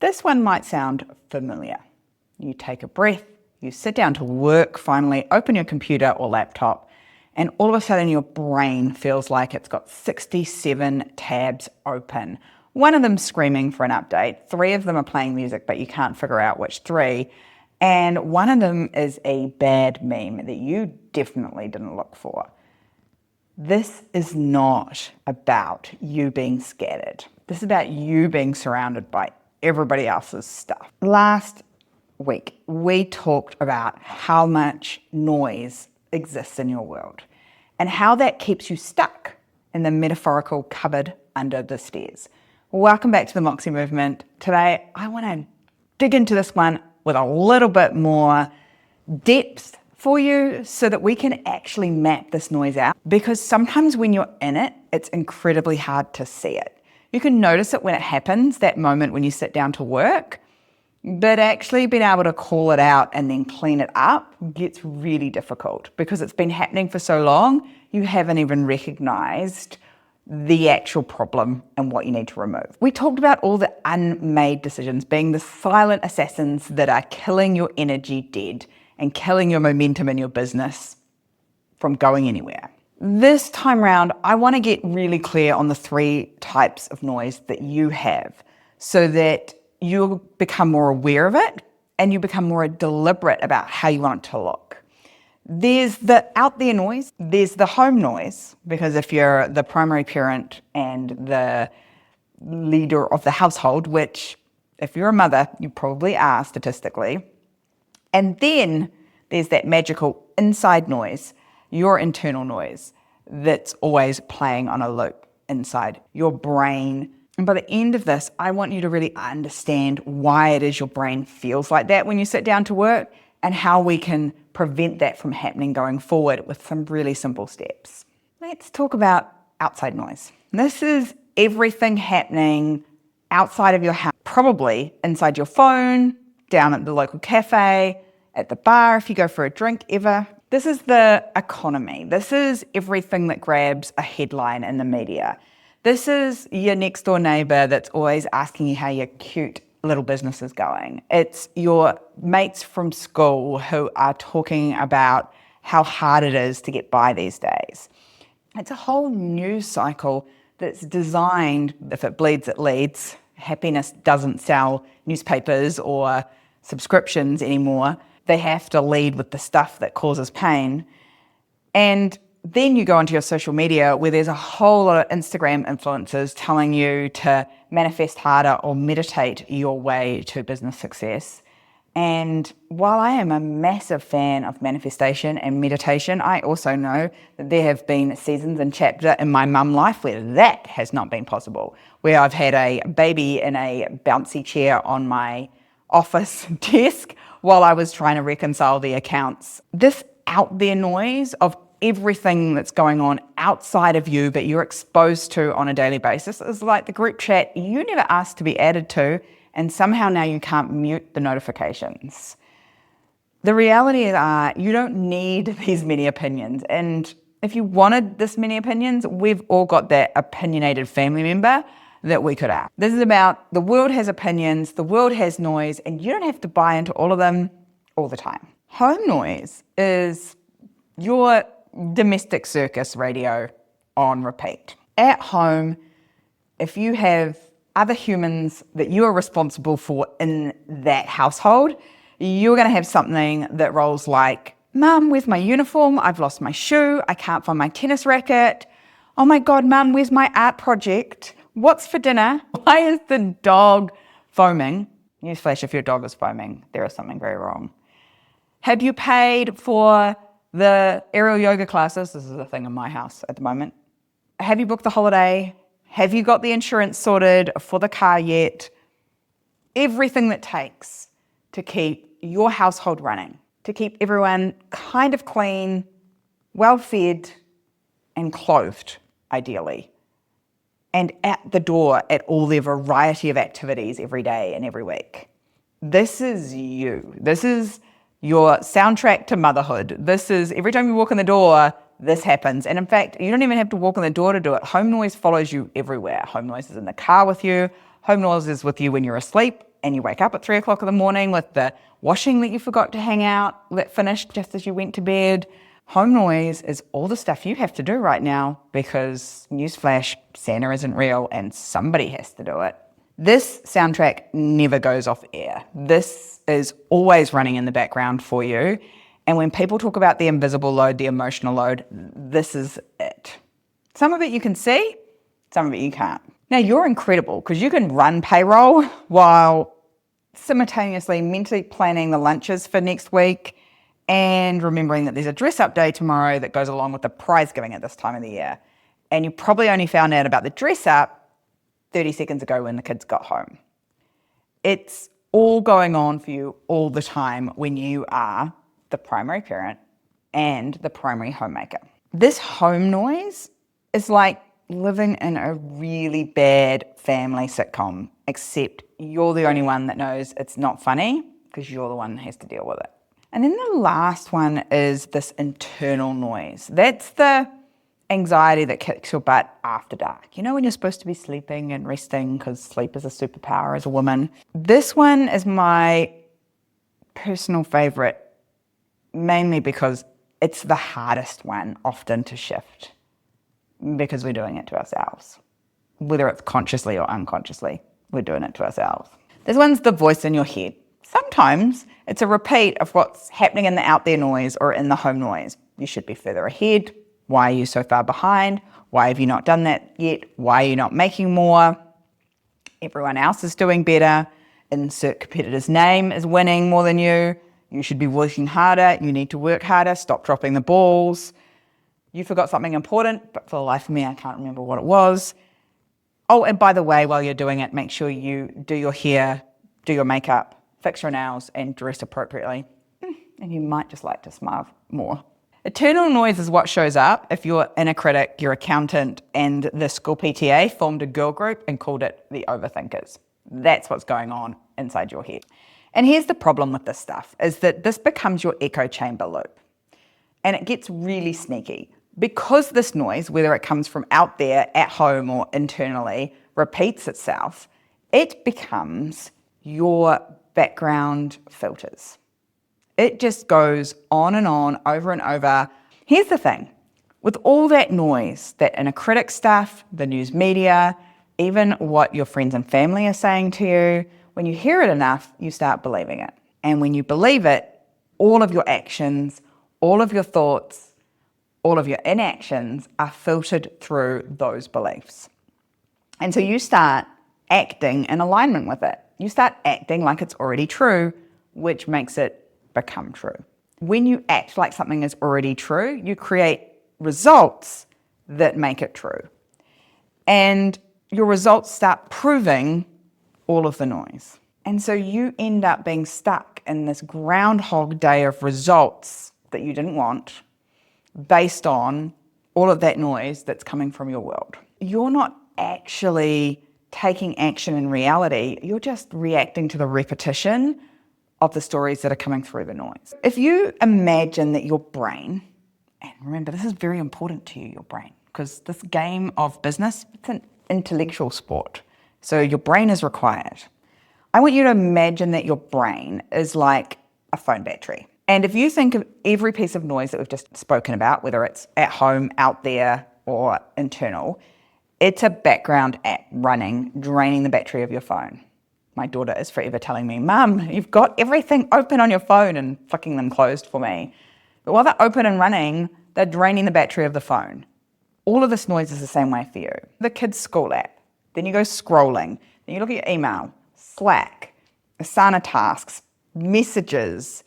This one might sound familiar. You take a breath, you sit down to work, finally open your computer or laptop, and all of a sudden your brain feels like it's got 67 tabs open. One of them screaming for an update, 3 of them are playing music, but you can't figure out which 3, and one of them is a bad meme that you definitely didn't look for. This is not about you being scattered. This is about you being surrounded by everybody else's stuff. Last week, we talked about how much noise exists in your world and how that keeps you stuck in the metaphorical cupboard under the stairs. Welcome back to the Moxie Movement. Today, I want to dig into this one with a little bit more depth for you so that we can actually map this noise out, because sometimes when you're in it, it's incredibly hard to see it. You can notice it when it happens, that moment when you sit down to work, but actually being able to call it out and then clean it up gets really difficult because it's been happening for so long, you haven't even recognized the actual problem and what you need to remove. We talked about all the unmade decisions being the silent assassins that are killing your energy dead and killing your momentum in your business from going anywhere. This time round, I want to get really clear on the 3 types of noise that you have so that you become more aware of it and you become more deliberate about how you want it to look. There's the out there noise, there's the home noise, because if you're the primary parent and the leader of the household, which if you're a mother, you probably are statistically, and then there's that magical inside noise, your internal noise that's always playing on a loop inside your brain. And by the end of this, I want you to really understand why it is your brain feels like that when you sit down to work and how we can prevent that from happening going forward with some really simple steps. Let's talk about outside noise. This is everything happening outside of your house, probably inside your phone, down at the local cafe, at the bar if you go for a drink ever. This is the economy. This is everything that grabs a headline in the media. This is your next door neighbor that's always asking you how your cute little business is going. It's your mates from school who are talking about how hard it is to get by these days. It's a whole news cycle that's designed, if it bleeds, it leads. Happiness doesn't sell newspapers or subscriptions anymore. They have to lead with the stuff that causes pain. And then you go onto your social media where there's a whole lot of Instagram influencers telling you to manifest harder or meditate your way to business success. And while I am a massive fan of manifestation and meditation, I also know that there have been seasons and chapters in my mum life where that has not been possible, where I've had a baby in a bouncy chair on my office desk while I was trying to reconcile the accounts. This out there noise of everything that's going on outside of you but you're exposed to on a daily basis is like the group chat you never asked to be added to, and somehow now you can't mute the notifications. The reality is you don't need these many opinions, and if you wanted this many opinions, we've all got that opinionated family member that we could ask. This is about the world has opinions, the world has noise, and you don't have to buy into all of them all the time. Home noise is your domestic circus radio on repeat. At home, if you have other humans that you are responsible for in that household, you're going to have something that rolls like, Mum, where's my uniform? I've lost my shoe. I can't find my tennis racket. Oh my God, Mum, where's my art project? What's for dinner? Why is the dog foaming? Newsflash, if your dog is foaming, there is something very wrong. Have you paid for the aerial yoga classes? This is a thing in my house at the moment. Have you booked the holiday? Have you got the insurance sorted for the car yet? Everything that takes to keep your household running, to keep everyone kind of clean, well-fed, and clothed, ideally, and at the door at all their variety of activities every day and every week. This is you. This is your soundtrack to motherhood. This is every time you walk in the door, this happens. And in fact, you don't even have to walk in the door to do it. Home noise follows you everywhere. Home noise is in the car with you. Home noise is with you when you're asleep. and you wake up at 3 o'clock in the morning with the washing that you forgot to hang out that finished just as you went to bed. Home noise is all the stuff you have to do right now because, newsflash, Santa isn't real and somebody has to do it. This soundtrack never goes off air. This is always running in the background for you. And when people talk about the invisible load, the emotional load, this is it. Some of it you can see, some of it you can't. Now, you're incredible because you can run payroll while simultaneously mentally planning the lunches for next week and remembering that there's a dress-up day tomorrow that goes along with the prize giving at this time of the year. And you probably only found out about the dress-up 30 seconds ago when the kids got home. It's all going on for you all the time when you are the primary parent and the primary homemaker. This home noise is like living in a really bad family sitcom, except you're the only one that knows it's not funny because you're the one that has to deal with it. And then the last one is this internal noise. That's the anxiety that kicks your butt after dark. You know when you're supposed to be sleeping and resting because sleep is a superpower as a woman. This one is my personal favorite, mainly because it's the hardest one often to shift because we're doing it to ourselves. Whether it's consciously or unconsciously, we're doing it to ourselves. This one's the voice in your head. Sometimes it's a repeat of what's happening in the out there noise or in the home noise. You should be further ahead. Why are you so far behind? Why have you not done that yet? Why are you not making more? Everyone else is doing better. Insert competitor's name is winning more than you. You should be working harder. You need to work harder. Stop dropping the balls. You forgot something important, but for the life of me, I can't remember what it was. Oh, and by the way, while you're doing it, make sure you do your hair, do your makeup, fix your nails, and dress appropriately. And you might just like to smile more. Internal noise is what shows up if your inner critic, your accountant, and the school PTA formed a girl group and called it the overthinkers. That's what's going on inside your head. And here's the problem with this stuff, is that this becomes your echo chamber loop. And it gets really sneaky. Because this noise, whether it comes from out there, at home, or internally, repeats itself, it becomes your background filters. It just goes on and on, over and over. Here's the thing. With all that noise, that inner critic stuff, the news media, even what your friends and family are saying to you, when you hear it enough, you start believing it. And when you believe it, all of your actions, all of your thoughts, all of your inactions are filtered through those beliefs. And so you start acting in alignment with it. You start acting like it's already true, which makes it become true. When you act like something is already true, you create results that make it true. And your results start proving all of the noise. And so you end up being stuck in this Groundhog Day of results that you didn't want based on all of that noise that's coming from your world. You're not actually taking action in reality. You're just reacting to the repetition of the stories that are coming through the noise. If you imagine that your brain, and remember this is very important to you, your brain, because this game of business, it's an intellectual sport. So your brain is required. I want you to imagine that your brain is like a phone battery. And if you think of every piece of noise that we've just spoken about, whether it's at home, out there, or internal, it's a background app running, draining the battery of your phone. My daughter is forever telling me, Mum, you've got everything open on your phone and flicking them closed for me. But while they're open and running, they're draining the battery of the phone. All of this noise is the same way for you. The kids' school app, then you go scrolling, then you look at your email, Slack, Asana tasks, messages,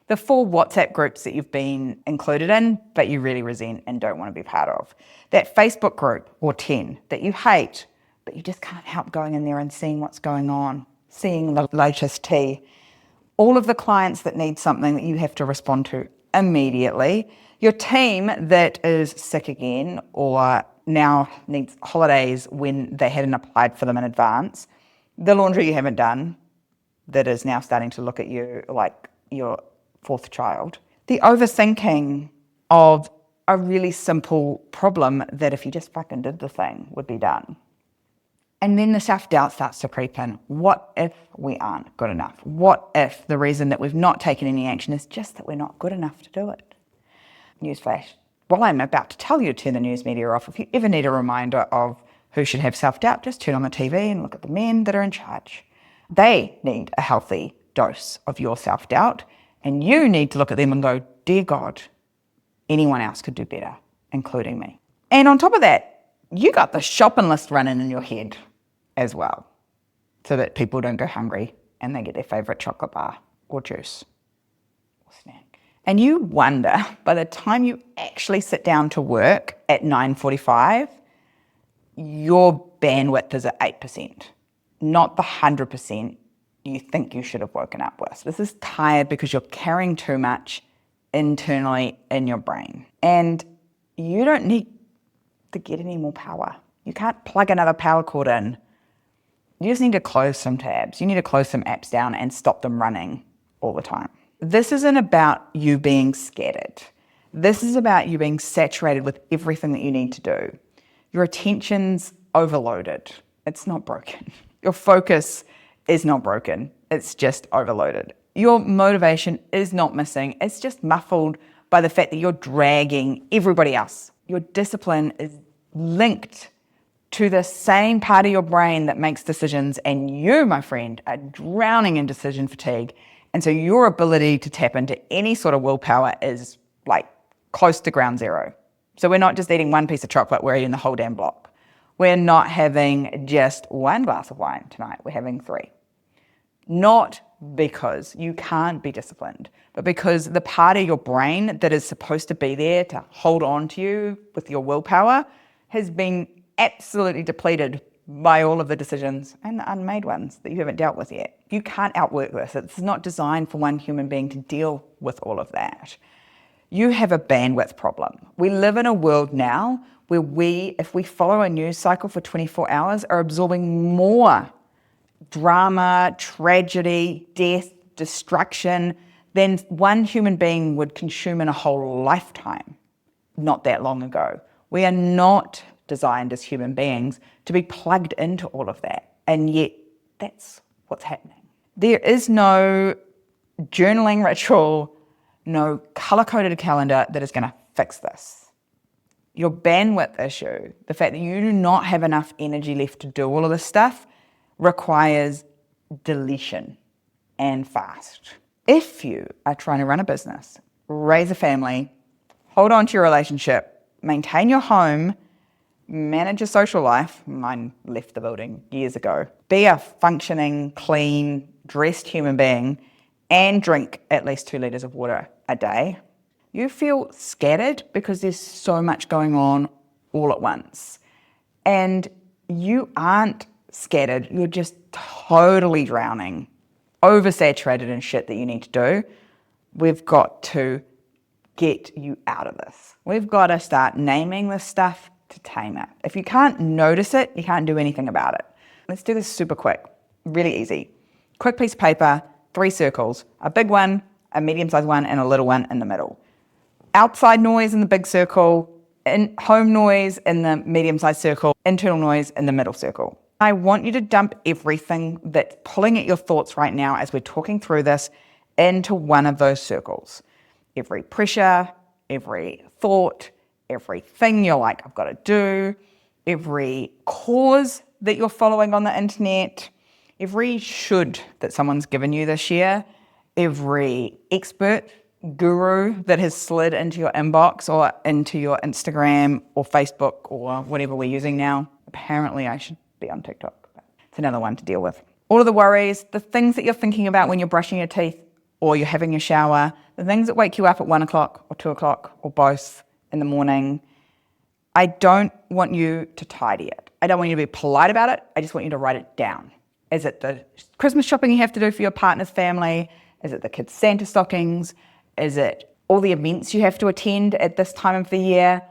the 4 WhatsApp groups that you've been included in, but you really resent and don't want to be part of. That Facebook group, or 10, that you hate, but you just can't help going in there and seeing what's going on, seeing the latest tea. All of the clients that need something that you have to respond to immediately. Your team that is sick again or now needs holidays when they hadn't applied for them in advance. The laundry you haven't done that is now starting to look at you like your 4th child. The overthinking of a really simple problem that if you just fucking did the thing would be done. And then the self-doubt starts to creep in. What if we aren't good enough? What if the reason that we've not taken any action is just that we're not good enough to do it? Newsflash. While I'm about to tell you to turn the news media off, if you ever need a reminder of who should have self-doubt, just turn on the TV and look at the men that are in charge. They need a healthy dose of your self-doubt, and you need to look at them and go, dear God, anyone else could do better, including me. And on top of that, you got the shopping list running in your head as well, so that people don't go hungry and they get their favourite chocolate bar or juice or snack. And you wonder, by the time you actually sit down to work at 9:45, your bandwidth is at 8%, not the 100% you think you should have woken up with. This is tired because you're carrying too much internally in your brain. And you don't need to get any more power. You can't plug another power cord in. You just need to close some tabs. You need to close some apps down and stop them running all the time. This isn't about you being scattered. This is about you being saturated with everything that you need to do. Your attention's overloaded. It's not broken. Your focus is not broken. It's just overloaded. Your motivation is not missing. It's just muffled by the fact that you're dragging everybody else. Your discipline is linked to the same part of your brain that makes decisions, and you, my friend, are drowning in decision fatigue. And so your ability to tap into any sort of willpower is like close to ground zero. So we're not just eating one piece of chocolate, we're eating the whole damn block. We're not having just one glass of wine tonight, we're having 3. Not because you can't be disciplined, but because the part of your brain that is supposed to be there to hold on to you with your willpower has been absolutely depleted by all of the decisions and the unmade ones that you haven't dealt with yet. You can't outwork this. It's not designed for one human being to deal with all of that. You have a bandwidth problem. We live in a world now where we, if we follow a news cycle for 24 hours, are absorbing more drama, tragedy, death, destruction than one human being would consume in a whole lifetime not that long ago. We are not designed as human beings to be plugged into all of that, and yet that's what's happening. There is no journaling ritual, no color-coded calendar that is going to fix this. Your bandwidth issue, the fact that you do not have enough energy left to do all of this stuff, requires deletion and fast. If you are trying to run a business, raise a family, hold on to your relationship, maintain your home, manage a social life, mine left the building years ago, be a functioning, clean, dressed human being, and drink at least 2 litres of water a day, you feel scattered because there's so much going on all at once. And you aren't scattered, you're just totally drowning, oversaturated in shit that you need to do. We've got to get you out of this. We've got to start naming this stuff to tame it. If you can't notice it, you can't do anything about it. Let's do this super quick, really easy. Quick piece of paper, 3 circles, a big one, a medium-sized one, and a little one in the middle. Outside noise in the big circle, home noise in the medium-sized circle, internal noise in the middle circle. I want you to dump everything that's pulling at your thoughts right now as we're talking through this into one of those circles. Every pressure, every thought, everything you're like, I've got to do, every cause that you're following on the internet, every should that someone's given you this year, every expert, guru that has slid into your inbox or into your Instagram or Facebook or whatever we're using now. Apparently I should be on TikTok, but it's another one to deal with. All of the worries, the things that you're thinking about when you're brushing your teeth or you're having a shower, the things that wake you up at 1 o'clock or 2 o'clock or both in the morning. I don't want you to tidy it. I don't want you to be polite about it. I just want you to write it down. Is it the Christmas shopping you have to do for your partner's family? Is it the kids' Santa stockings? Is it all the events you have to attend at this time of the year?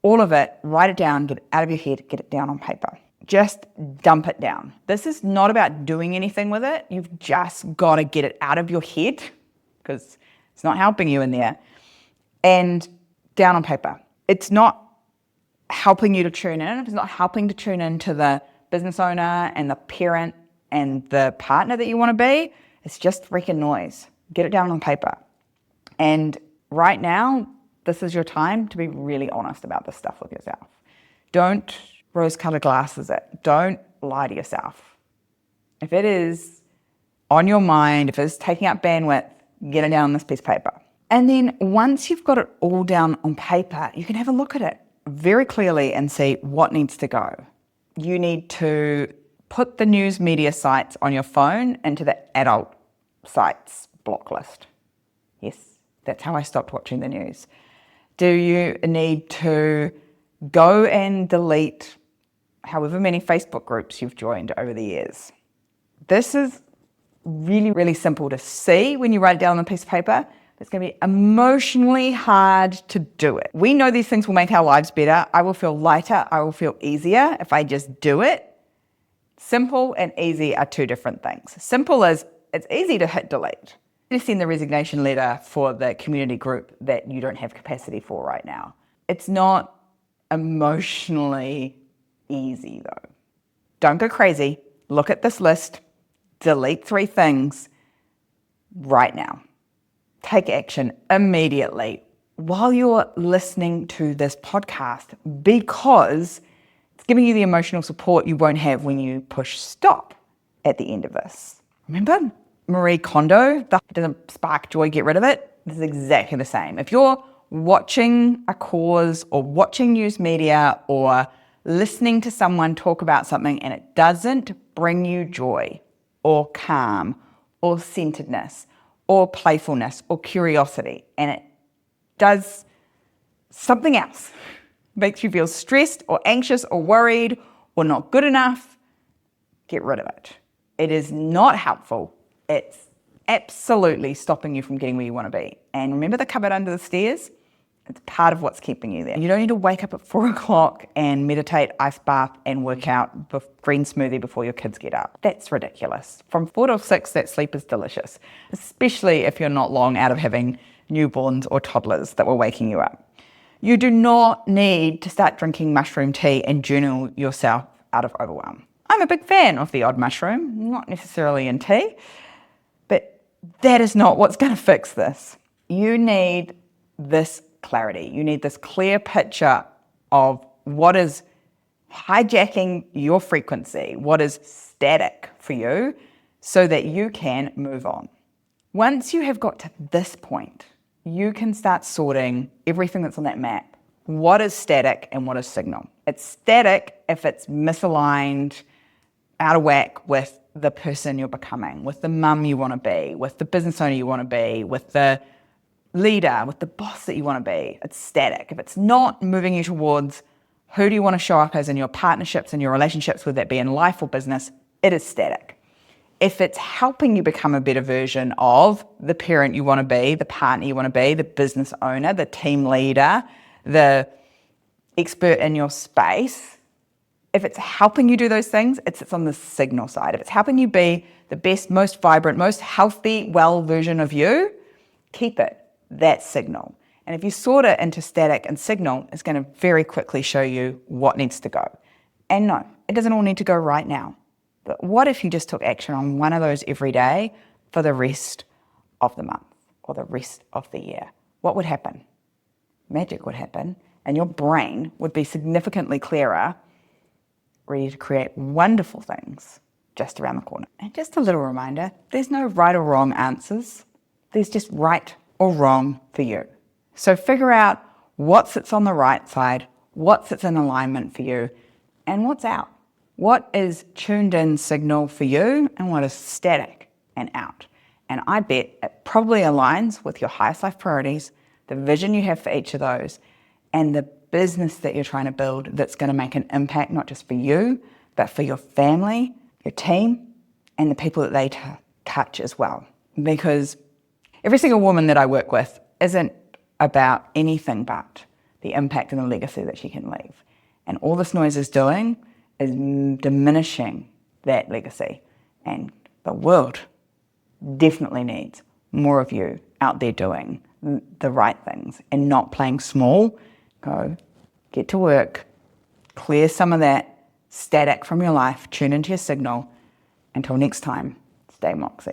All of it, write it down, get it out of your head, get it down on paper. Just dump it down. This is not about doing anything with it. You've just got to get it out of your head because it's not helping you in there. And down on paper. It's not helping you to tune in. It's not helping to tune into the business owner and the parent and the partner that you want to be, it's just freaking noise. Get it down on paper. And right now, this is your time to be really honest about this stuff with yourself. Don't rose-colored glasses it. Don't lie to yourself. If it is on your mind, if it's taking up bandwidth, get it down on this piece of paper. And then once you've got it all down on paper, you can have a look at it very clearly and see what needs to go. You need to put the news media sites on your phone into the adult sites block list. Yes, that's how I stopped watching the news. Do you need to go and delete however many Facebook groups you've joined over the years? This is really, really simple to see when you write it down on a piece of paper. It's going to be emotionally hard to do it. We know these things will make our lives better. I will feel lighter. I will feel easier if I just do it. Simple and easy are two different things. Simple is it's easy to hit delete. You send the resignation letter for the community group that you don't have capacity for right now. It's not emotionally easy though. Don't go crazy. Look at this list. Delete 3 things right now. Take action immediately while you're listening to this podcast, because it's giving you the emotional support you won't have when you push stop at the end of this. Remember Marie Kondo, if it doesn't spark joy, get rid of it? This is exactly the same. If you're watching a cause or watching news media or listening to someone talk about something and it doesn't bring you joy or calm or centeredness or playfulness or curiosity, and it does something else, makes you feel stressed or anxious or worried or not good enough, get rid of it. It is not helpful. It's absolutely stopping you from getting where you want to be. And remember the cupboard under the stairs? It's part of what's keeping you there. You don't need to wake up at 4 o'clock and meditate, ice bath, and work out green smoothie before your kids get up. That's ridiculous. From 4 to 6, that sleep is delicious, especially if you're not long out of having newborns or toddlers that were waking you up. You do not need to start drinking mushroom tea and journal yourself out of overwhelm. I'm a big fan of the odd mushroom, not necessarily in tea, but that is not what's going to fix this. You need this clarity. You need this clear picture of what is hijacking your frequency, what is static for you, so that you can move on. Once you have got to this point, you can start sorting everything that's on that map. What is static and what is signal? It's static if it's misaligned, out of whack with the person you're becoming, with the mum you want to be, with the business owner you want to be, with the leader, with the boss that you want to be. It's static. If it's not moving you towards who do you want to show up as in your partnerships and your relationships, whether that be in life or business, it is static. If it's helping you become a better version of the parent you want to be, the partner you want to be, the business owner, the team leader, the expert in your space, if it's helping you do those things, it sits on the signal side. If it's helping you be the best, most vibrant, most healthy, well version of you, keep it. That signal. And if you sort it into static and signal, it's going to very quickly show you what needs to go. And no, it doesn't all need to go right now. But what if you just took action on one of those every day for the rest of the month or the rest of the year? What would happen? Magic would happen, and your brain would be significantly clearer, ready to create wonderful things just around the corner. And just a little reminder, there's no right or wrong answers. There's just right or wrong for you. So figure out what sits on the right side, what sits in alignment for you, and what's out. What is tuned in signal for you and what is static and out. And I bet it probably aligns with your highest life priorities, the vision you have for each of those, and the business that you're trying to build that's going to make an impact not just for you, but for your family, your team, and the people that they touch as well. Because every single woman that I work with isn't about anything but the impact and the legacy that she can leave. And all this noise is doing is diminishing that legacy. And the world definitely needs more of you out there doing the right things and not playing small. Go get to work, clear some of that static from your life, tune into your signal. Until next time, stay Moxie.